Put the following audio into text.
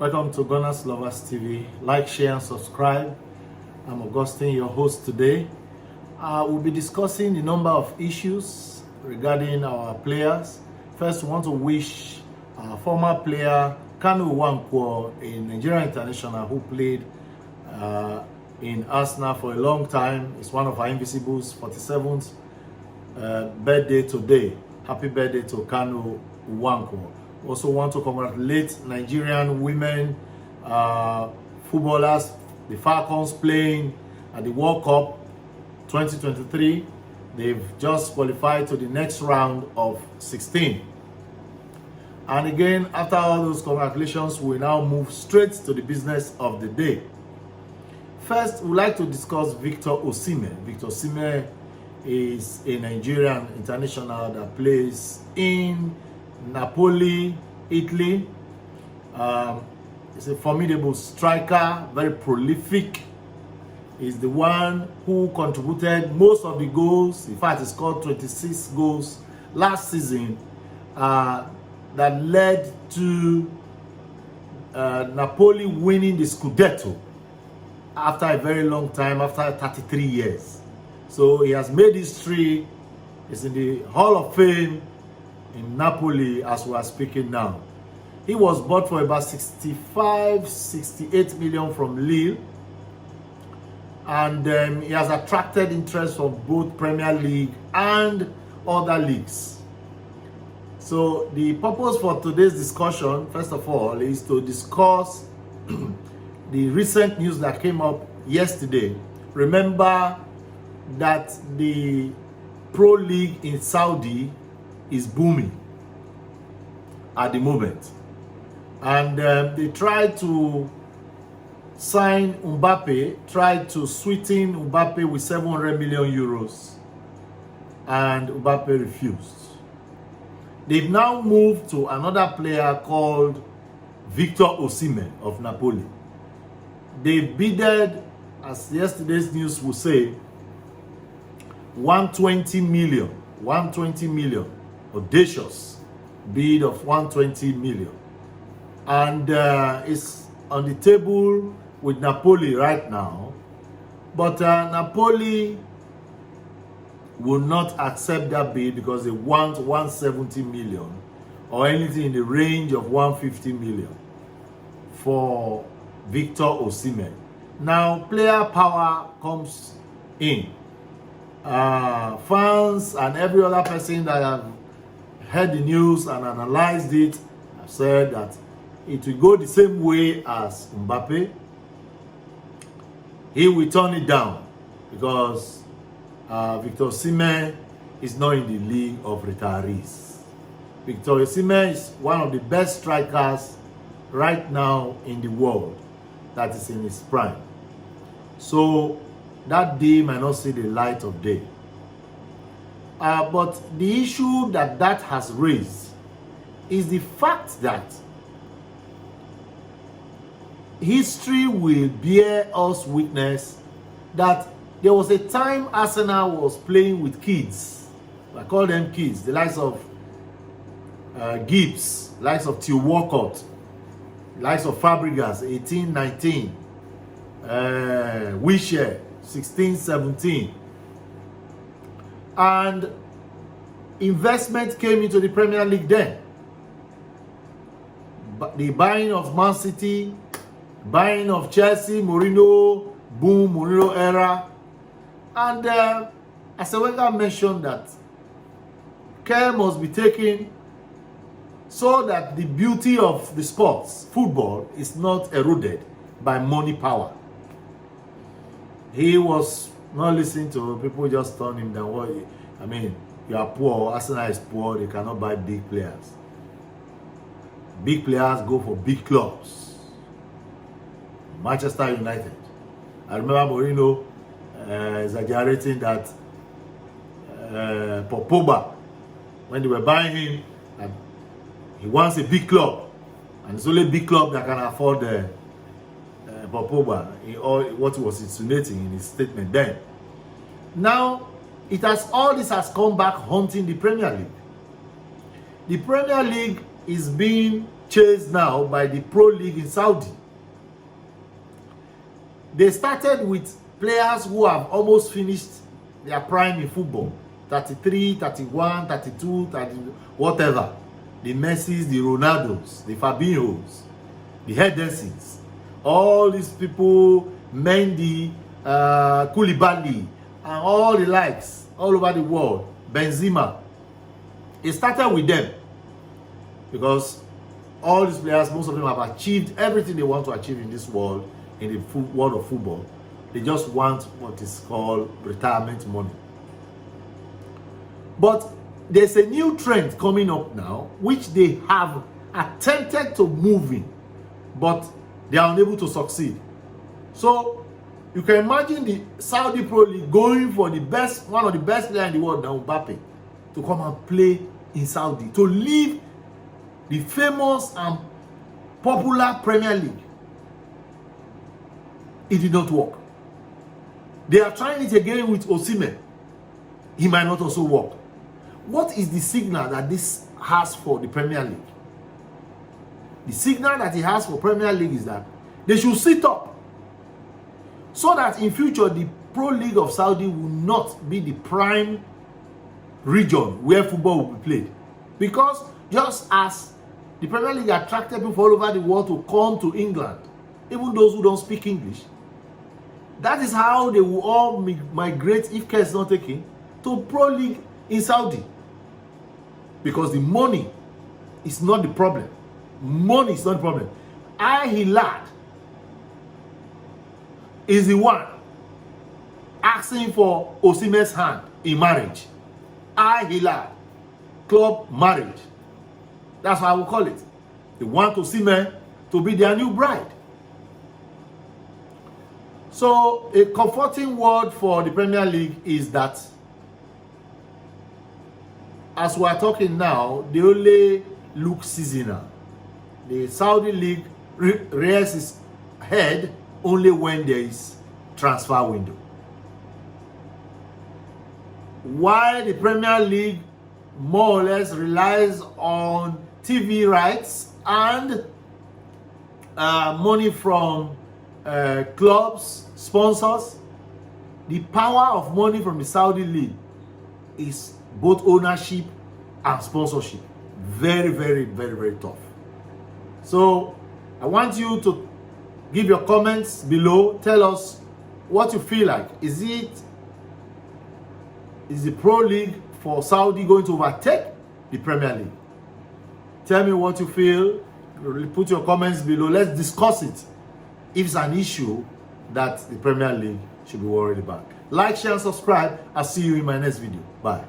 Welcome to GunnersLoversTV. Like, share, and subscribe. I'm Augustine, your host today. We'll be discussing a number of issues regarding our players. First, we want to wish our former player Kanu Nwankwo, a Nigerian international who played in Arsenal for a long time. It's one of our Invisibles' 47th birthday today. Happy birthday to Kanu Nwankwo. Also want to congratulate Nigerian women footballers, the Falcons playing at the World Cup 2023. They've just qualified to the next round of 16. And again, after all those congratulations, we now move straight to the business of the day. First, we'd like to discuss Victor Osimhen. Victor Osimhen is a Nigerian international that plays in Napoli, Italy. He's a formidable striker, very prolific. He's the one who contributed most of the goals. In fact, he scored 26 goals last season that led to Napoli winning the Scudetto after a very long time, after 33 years. So he has made history. He's in the Hall of Fame in Napoli as we are speaking now. He was bought for about 68 million from Lille, and he has attracted interest from both Premier League and other leagues. So the purpose for today's discussion, first of all, is to discuss the recent news that came up yesterday. Remember that the ProLeague in Saudi is booming at the moment, and they tried to sign Mbappe, tried to sweeten Mbappe with 700 million euros, and Mbappe refused. They've now moved to another player called Victor Osimhen of Napoli. They bidded, as yesterday's news will say, 120 million. Audacious bid of 120 million, and it's on the table with Napoli right now, but Napoli will not accept that bid because they want 170 million or anything in the range of 150 million for Victor Osimhen. Now player power comes in. Fans and every other person that have heard the news and analyzed it have said that it will go the same way as Mbappe. He will turn it down because Victor Osimhen is not in the league of retirees. Victor Osimhen is one of the best strikers right now in the world that is in his prime. So that day might not see the light of day. But the issue that has raised is the fact that history will bear us witness that there was a time Arsenal was playing with kids. I call them kids, the likes of Gibbs, likes of Theo Walcott, likes of Fabregas, 18, 19, Wilshere, 16, 17. And investment came into the Premier League then. But the buying of Man City, buying of Chelsea, Mourinho, boom, Mourinho era. And Arsene mentioned that care must be taken so that the beauty of the sports, football, is not eroded by money power. He was not listening to people just turn him down. I mean, you are poor, Arsenal is poor, they cannot buy big players. Big players go for big clubs. Manchester United. I remember Mourinho exaggerating that Pogba, when they were buying him, he wants a big club, and it's only a big club that can afford Pogba, or what he was insinuating in his statement then. Now, all this has come back haunting the Premier League. The Premier League is being chased now by the ProLeague in Saudi. They started with players who have almost finished their prime in football. 33, 31, 32, 30, whatever. The Messis, the Ronaldos, the Fabinhos, the Hendersons, all these people, Mendy, Koulibaly, and all the likes, all over the world, Benzema. It started with them because all these players, most of them have achieved everything they want to achieve in this world, in the world of football. They just want what is called retirement money. But there's a new trend coming up now, which they have attempted to move in, but they are unable to succeed. So you can imagine the Saudi Pro League going for the best, one of the best players in the world now, Mbappe, to come and play in Saudi, to leave the famous and popular Premier League. It did not work. They are trying it again with Osimhen. He might not also work. What is the signal that this has for the Premier League? The signal that it has for Premier League is that they should sit up so that in future the Pro League of Saudi will not be the prime region where football will be played. Because just as the Premier League attracted people all over the world to come to England, even those who don't speak English, that is how they will all migrate, if care is not taken, to Pro League in Saudi. Because the money is not the problem. Money is not the problem. Al Hilal is the one asking for Osimhen's hand in marriage. Al Hilal, club marriage. That's how I will call it. They want Osimhen to be their new bride. So a comforting word for the Premier League is that as we are talking now, they only look seasonal. The Saudi League rears its head only when there is transfer window. While the Premier League more or less relies on TV rights and money from clubs, sponsors, the power of money from the Saudi League is both ownership and sponsorship. Very, very, very, very tough. So I want you to give your comments below. Tell us what you feel like. Is the Pro League for Saudi going to overtake the Premier League? Tell me what you feel. Put your comments below. Let's discuss it. If it's an issue that the Premier League should be worried about. Like, share, and subscribe. I'll see you in my next video. Bye.